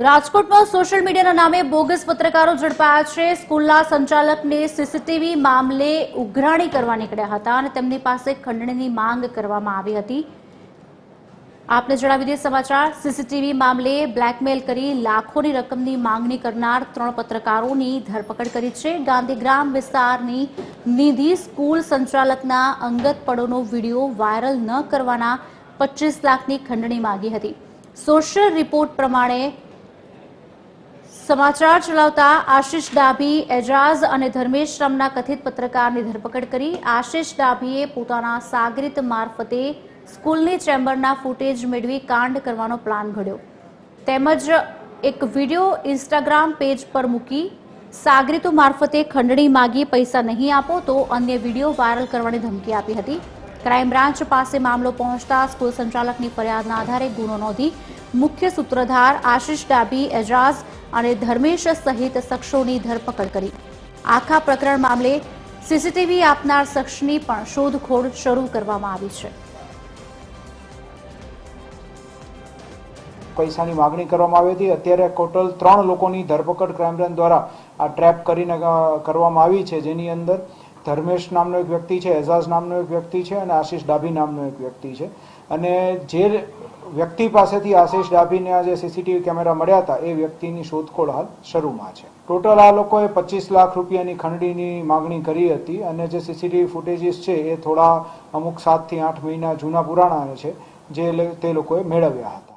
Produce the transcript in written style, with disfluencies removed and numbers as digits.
રાજકોટમાં સોશિયલ મીડિયાના નામે બોગસ પત્રકારો ઝડપાયા છે। સ્કૂલના સંચાલકને સીસીટીવી મામલે ઉઘરાણી કરવા નીકળ્યા હતા અને તેમની પાસે ખંડણીની માંગ કરવામાં આવી હતી। આપને જણાવી દઈએ સમાચાર। સીસીટીવી મામલે બ્લેકમેલ કરી લાખોની રકમની માંગણી કરનાર 3 પત્રકારોની ધરપકડ કરી છે। ગાંધીગ્રામ વિસ્તારની નિધિ સ્કૂલ સંચાલકના અંગત પડોનો વિડીયો વાયરલ ન કરવાના 25 લાખની ખંડણી માંગી હતી। સોશિયલ રિપોર્ટ પ્રમાણે समाचार चलावता आशीष डाभी, एजाज और धर्मेश नामना कथित पत्रकारनी धरपकड़ करी। आशीष डाभीए पोताना सागरीत मार्फते स्कूलनी चेम्बरना फूटेज मेळवी कांड करवानो प्लान घड्यो तेमज एक विडियो इंस्टाग्राम पेज पर मूकी सागरीतो मार्फते खंडणी मांगी पैसा नहीं आपो तो अन्य विडियो वायरल करवानी धमकी आपी हती। क्राइम ब्रांच पासे मामलो पहोंचता स्कूल संचालकनी फरियादना आधारे गुनो नोंधी मुख्य सूत्रधार आशीष डाभी, एजाज और धर्मेश सहित शख्सोनी धरपकड़ करी। आखा प्रकरण मामले सीसीटीवी आपनार शख्सनी पण शोधखोळ शरू करवामां आवी छे। पैसानी मागणी करवामां आवी हती। अत्यारे टोटल 3 लोकोनी धरपकड़ क्राइम ब्रांच द्वारा आ ट्रेप करीने करवामां आवी छे, जेनी अंदर धर्मेश नामनो एक व्यक्ति है, एजाज नामनो एक व्यक्ति है और आशीष डाभी नामनो एक व्यक्ति है। अने जे व्यक्ति पासेथी आशीष डाभीने आ जे सीसीटीवी कैमरा मळ्या हता ए व्यक्तिनी शोधखोळ हाल शरूमां छे। टोटल आ लोकोए 25 लाख रूपियानी खंडणीनी मागणी करी हती अने जे सीसीटीवी फूटेजीस छे ए थोड़ा अमुक 7 થી 8 महीना जूना पुराणा छे जे ते लोकोए मेळव्या हता।